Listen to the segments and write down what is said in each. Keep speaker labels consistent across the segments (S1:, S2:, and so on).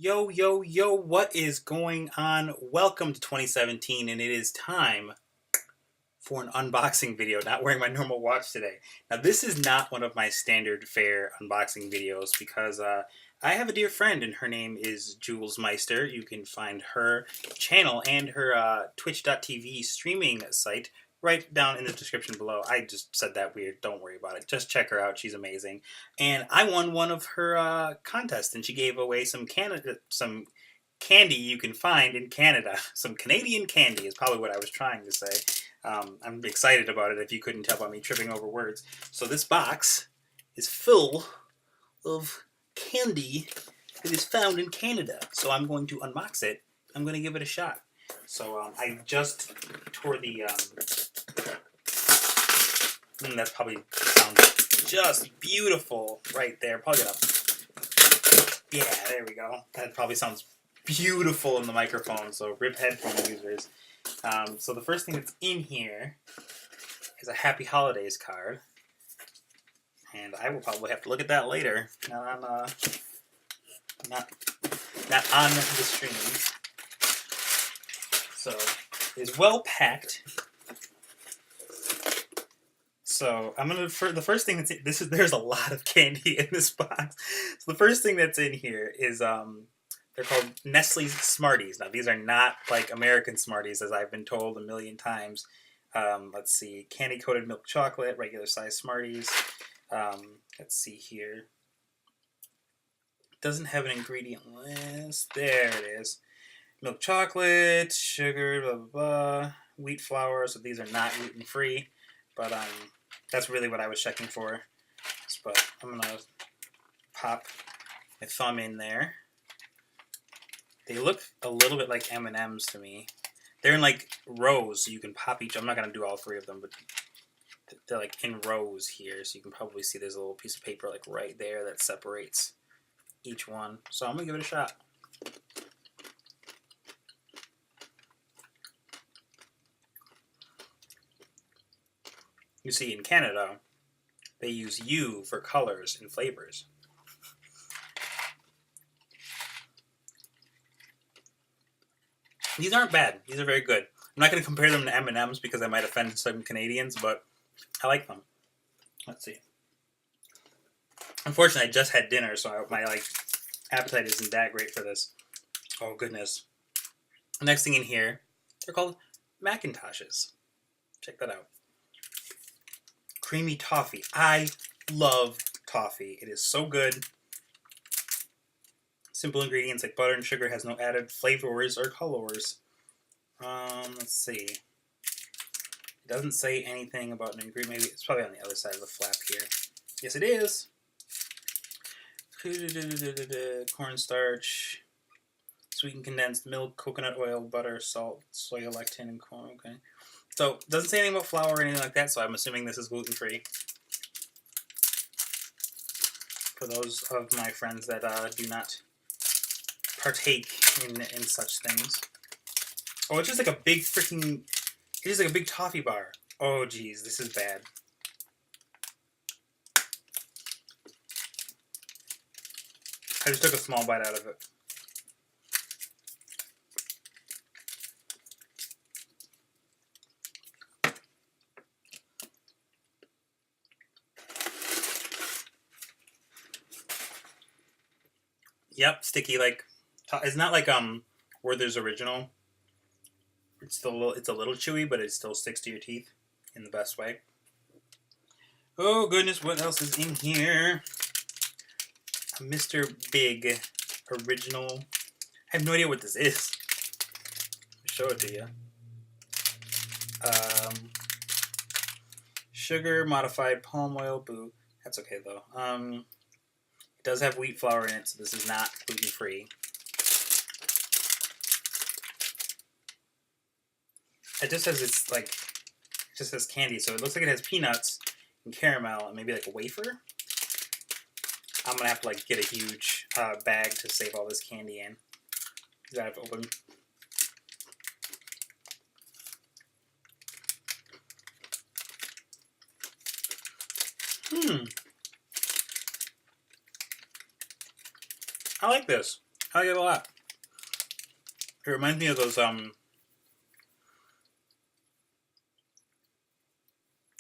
S1: Yo, yo, yo, what is going on? Welcome to 2017, and it is time for an unboxing video. Not wearing my normal watch today. Now, this is not one of my standard fare unboxing videos because I have a dear friend, and her name is Julesmeister. You can find her channel and her twitch.tv streaming site right down in the description below. I just said that weird. Don't worry about it. Just check her out. She's amazing. And I won one of her contests, and she gave away some candy you can find in Canada. Some Canadian candy is probably what I was trying to say. I'm excited about it if you couldn't tell by me tripping over words. So this box is full of candy that is found in Canada. So I'm going to unbox it. I'm going to give it a shot. So I just tore the... that probably sounds just beautiful right there. Probably gonna... Yeah, there we go. That probably sounds beautiful in the microphone, so rip headphone users. So the first thing that's in here is a Happy Holidays card, and I will probably have to look at that later. Not on the stream. So it is well packed. So I'm gonna the first thing that's in, there's a lot of candy in this box. So the first thing that's in here is they're called Nestle's Smarties. Now, these are not like American Smarties, as I've been told a million times. Let's see. Candy-coated milk chocolate, regular size Smarties. Let's see here. It doesn't have an ingredient list. There it is. Milk chocolate, sugar, blah, blah, blah. Wheat flour, so these are not gluten-free. But that's really what I was checking for. But I'm going to pop my thumb in there. They look a little bit like M&M's to me. They're in like rows, so you can pop each. I'm not going to do all three of them, but they're like in rows here. So you can probably see there's a little piece of paper like right there that separates each one. So I'm going to give it a shot. You see, in Canada, they use U for colors and flavors. These aren't bad. These are very good. I'm not going to compare them to M&M's because I might offend some Canadians, but I like them. Let's see. Unfortunately, I just had dinner, so my appetite isn't that great for this. Oh, goodness. The next thing in here, they're called Macintoshes. Check that out. Creamy toffee. I love toffee. It is so good. Simple ingredients like butter and sugar, has no added flavors or colors. Let's see. It doesn't say anything about an ingredient. Maybe it's probably on the other side of the flap here. Yes, it is. Cornstarch, sweetened condensed milk, coconut oil, butter, salt, soy lectin, and corn. Okay. So it doesn't say anything about flour or anything like that, so I'm assuming this is gluten-free. For those of my friends that do not partake in such things. Oh, it's just like a big freaking... It is like a big toffee bar. Oh, geez, this is bad. I just took a small bite out of it. Yep, sticky like... It's not like Werther's Original. It's a little chewy, but it still sticks to your teeth in the best way. Oh goodness, what else is in here? A Mr. Big Original. I have no idea what this is. I'll show it to you. Sugar, modified palm oil, boo. That's okay though. It does have wheat flour in it, so this is not gluten-free. It just says it just says candy, so it looks like it has peanuts and caramel and maybe like a wafer. I'm gonna have to get a huge bag to save all this candy in. You gotta have to open. I like this. I like it a lot. It reminds me of those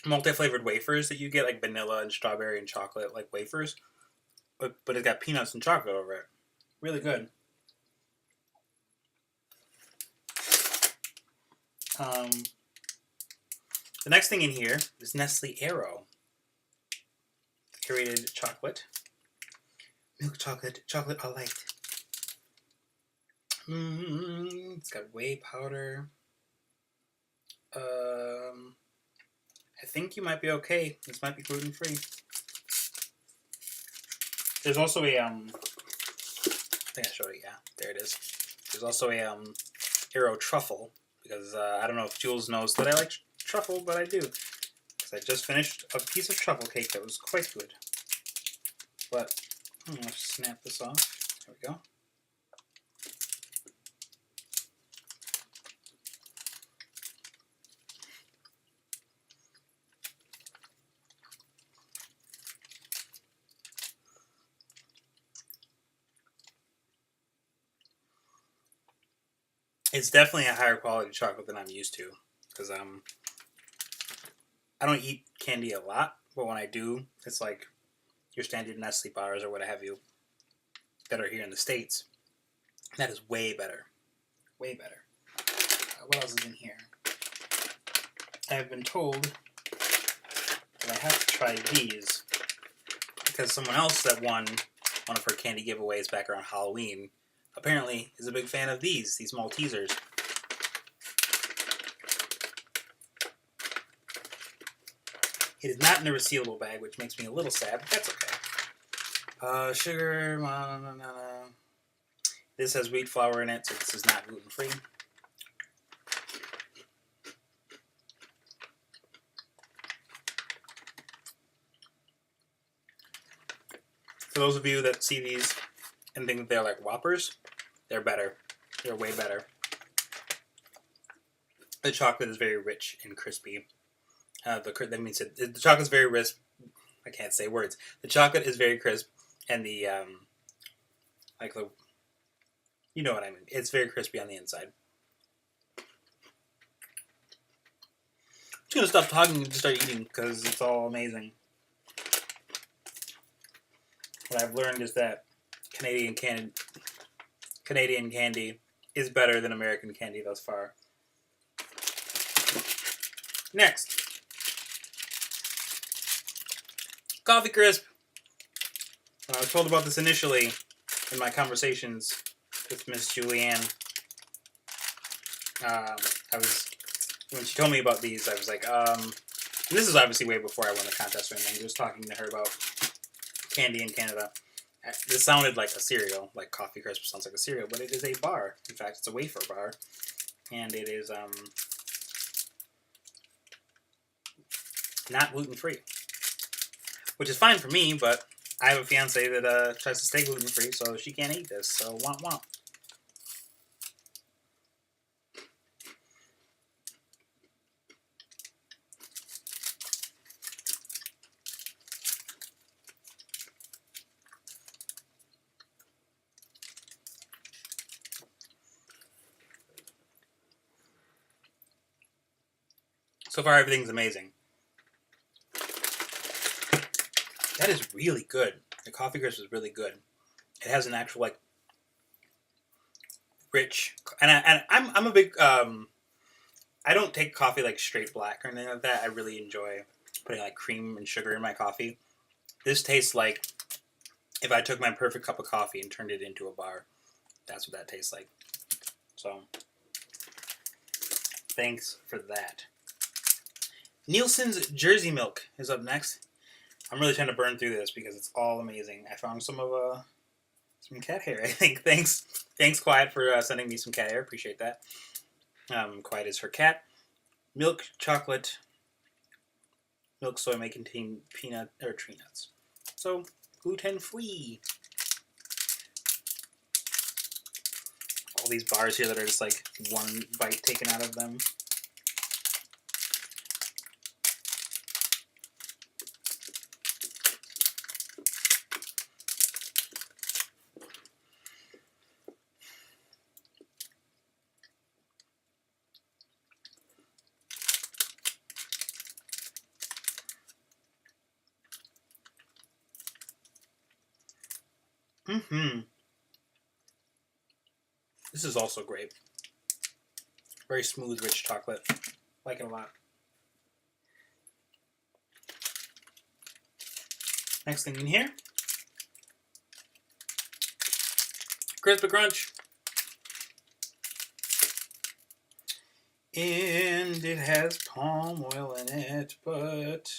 S1: multi-flavored wafers that you get, like vanilla and strawberry and chocolate, like wafers. But it's got peanuts and chocolate over it. Really good. The next thing in here is Nestle Aero. Curated chocolate. Milk chocolate. Chocolate all light. It's got whey powder. I think you might be okay. This might be gluten-free. There's also a, I think I showed it, yeah. There it is. There's also a, Aero truffle. Because, I don't know if Jules knows that I like truffle, but I do. Because I just finished a piece of truffle cake that was quite good. But, I'm going to snap this off. There we go. It's definitely a higher quality chocolate than I'm used to. Because, I don't eat candy a lot. But when I do, it's like your standard Nestle bars or what have you that are here in the States. That is way better. Way better. What else is in here? I have been told that I have to try these because someone else that won one of her candy giveaways back around Halloween apparently is a big fan of these Maltesers. It is not in a resealable bag, which makes me a little sad, but that's okay. Sugar, This has wheat flour in it, so this is not gluten-free. For those of you that see these and think they're like Whoppers, they're better. They're way better. The chocolate is very rich and crispy. That means the chocolate is very crisp. I can't say words. The chocolate is very crisp, and the you know what I mean. It's very crispy on the inside. I'm just gonna stop talking and just start eating because it's all amazing. What I've learned is that Canadian candy is better than American candy thus far. Next, Coffee Crisp. I was told about this initially in my conversations with Miss Julianne. When she told me about these, I was like, and this is obviously way before I won the contest or anything. Just talking to her about candy in Canada. This sounded like a cereal, like Coffee Crisp sounds like a cereal, but it is a bar. In fact, it's a wafer bar, and it is not gluten-free, which is fine for me, but I have a fiance that tries to stay gluten-free, so she can't eat this, so womp womp. So far, everything's amazing. That is really good. The Coffee Crisp is really good. It has an actual, like, rich... And I'm a big... I don't take coffee, like, straight black or anything like that. I really enjoy putting, like, cream and sugar in my coffee. This tastes like if I took my perfect cup of coffee and turned it into a bar. That's what that tastes like. So, thanks for that. Nielsen's Jersey Milk is up next. I'm really trying to burn through this because it's all amazing. I found some cat hair, I think. Thanks, Quiet, for sending me some cat hair. Appreciate that. Quiet is her cat. Milk chocolate. Milk soy may contain peanut or tree nuts. So, gluten-free. All these bars here that are just like one bite taken out of them. Mm-hmm. This is also great. Very smooth, rich chocolate. Like it a lot. Next thing in here. Crispy Crunch. And it has palm oil in it, but...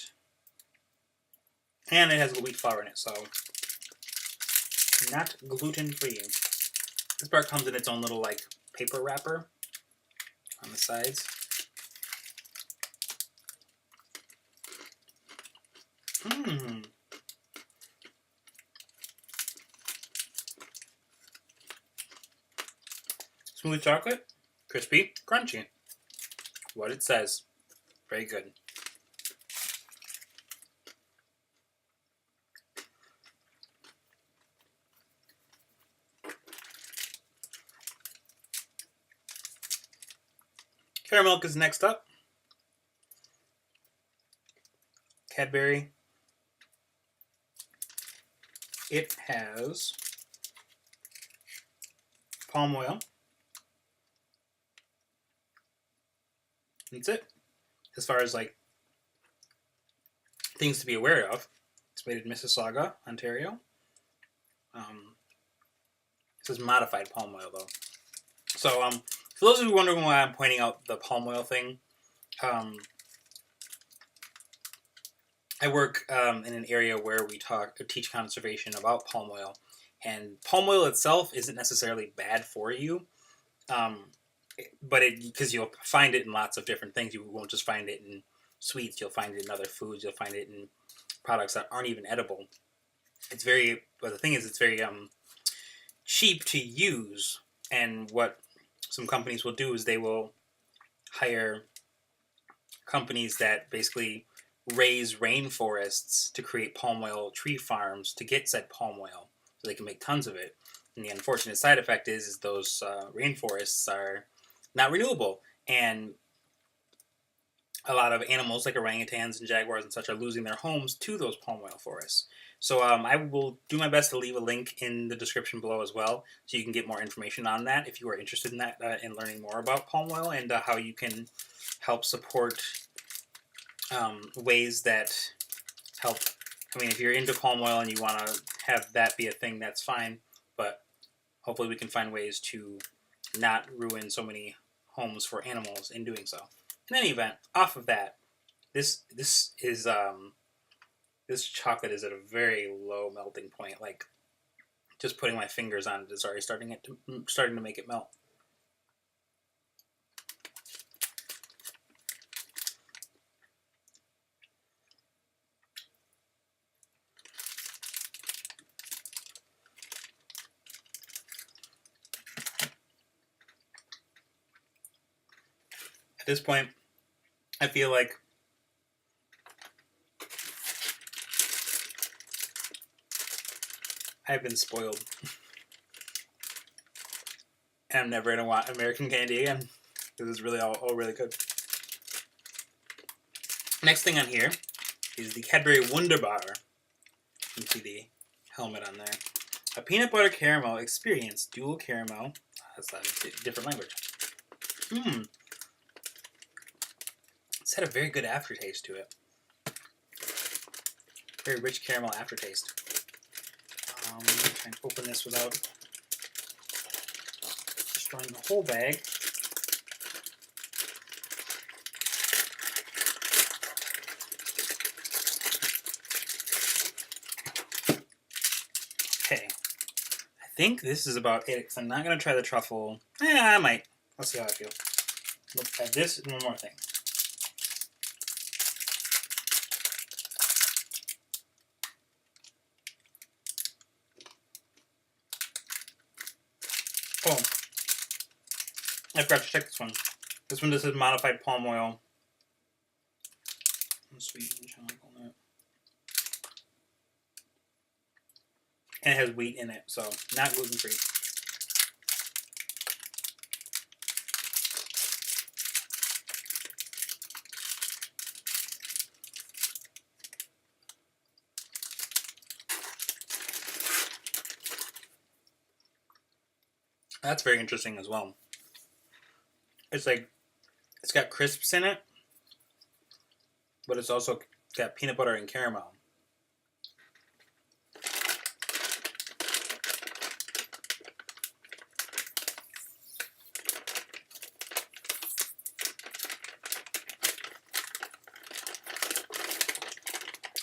S1: And it has wheat flour in it, so... Not gluten-free. This part comes in its own little, like, paper wrapper on the sides. Mmm. Smooth chocolate, crispy, crunchy. What it says. Very good. Caramel is next up. Cadbury. It has palm oil. That's it. As far as like things to be aware of, it's made in Mississauga, Ontario. It says modified palm oil though. So for those of you wondering why I'm pointing out the palm oil thing, I work in an area where we teach conservation about palm oil, and palm oil itself isn't necessarily bad for you, but because you'll find it in lots of different things. You won't just find it in sweets. You'll find it in other foods. You'll find it in products that aren't even edible. But the thing is, it's very cheap to use, and what some companies will do is they will hire companies that basically raise rainforests to create palm oil tree farms to get said palm oil so they can make tons of it. And the unfortunate side effect is those rainforests are not renewable, and a lot of animals like orangutans and jaguars and such are losing their homes to those palm oil forests. So I will do my best to leave a link in the description below as well, so you can get more information on that if you are interested in that and learning more about palm oil and how you can help support ways that help. I mean, if you're into palm oil and you want to have that be a thing, that's fine. But hopefully we can find ways to not ruin so many homes for animals in doing so. In any event, off of that, this chocolate is at a very low melting point. Like, just putting my fingers on it is already starting to make it melt. At this point, I feel like I've been spoiled. And I'm never going to want American candy again. This is really all really good. Next thing on here is the Cadbury Wonder Bar. You can see the helmet on there. A peanut butter caramel experience, dual caramel. That's a different language. It's had a very good aftertaste to it. Very rich caramel aftertaste. I'm going to try and open this without destroying the whole bag. Okay. I think this is about it, because I'm not going to try the truffle. I might. Let's see how I feel. Look at this and one more thing. Oh, I forgot to check this one. This one just says modified palm oil. Sweet and chocolate on it. And it has wheat in it, so not gluten free. That's very interesting as well. It's like, it's got crisps in it, but it's also got peanut butter and caramel.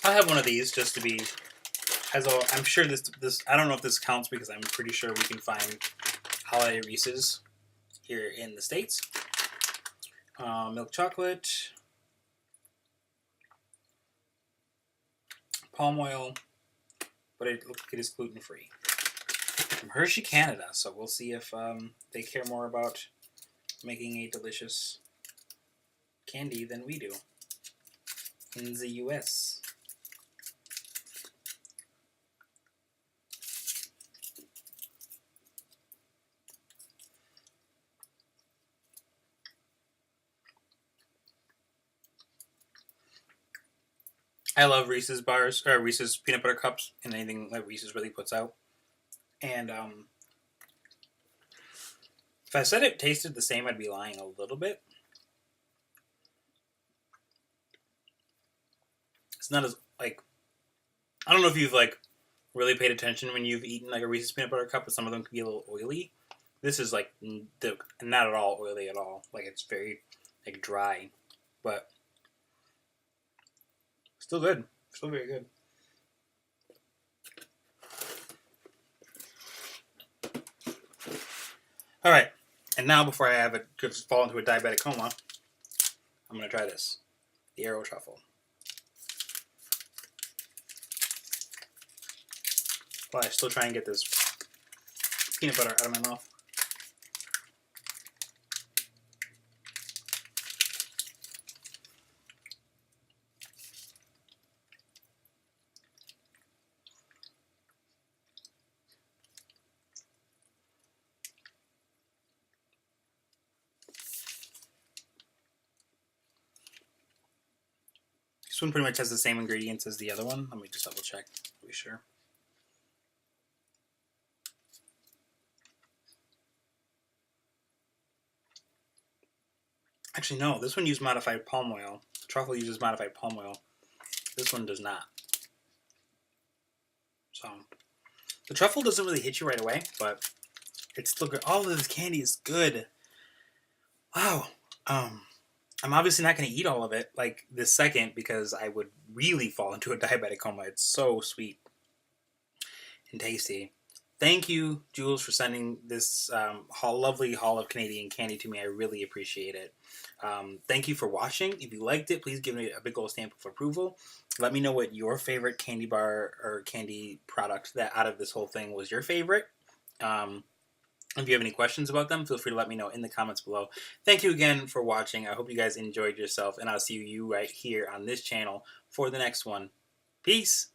S1: I'll have one of these just to be, I'm sure this I don't know if this counts because I'm pretty sure we can find holiday Reese's here in the States. Milk chocolate, palm oil, but it looks like it is gluten free. From Hershey, Canada, so we'll see if they care more about making a delicious candy than we do in the US. I love Reese's bars, or Reese's peanut butter cups, and anything that Reese's really puts out. And if I said it tasted the same, I'd be lying a little bit. It's not as, like, I don't know if you've, like, really paid attention when you've eaten, like, a Reese's peanut butter cup, but some of them can be a little oily. This is, like, not at all oily at all. Like, it's very, like, dry. But still good. Still very good. Alright. And now, before I have it fall into a diabetic coma, I'm going to try this. The Aero Truffle. While I still try and get this peanut butter out of my mouth. This one pretty much has the same ingredients as the other one. Let me just double check to be sure. Actually, no. This one used modified palm oil. The truffle uses modified palm oil. This one does not. So, the truffle doesn't really hit you right away, but it's still good. All of this candy is good. Wow. I'm obviously not going to eat all of it, like, this second, because I would really fall into a diabetic coma. It's so sweet and tasty. Thank you, Jules, for sending this lovely haul of Canadian candy to me. I really appreciate it. Thank you for watching. If you liked it, please give me a big old stamp of approval. Let me know what your favorite candy bar or candy product that out of this whole thing was your favorite. If you have any questions about them, feel free to let me know in the comments below. Thank you again for watching. I hope you guys enjoyed yourself, and I'll see you right here on this channel for the next one. Peace!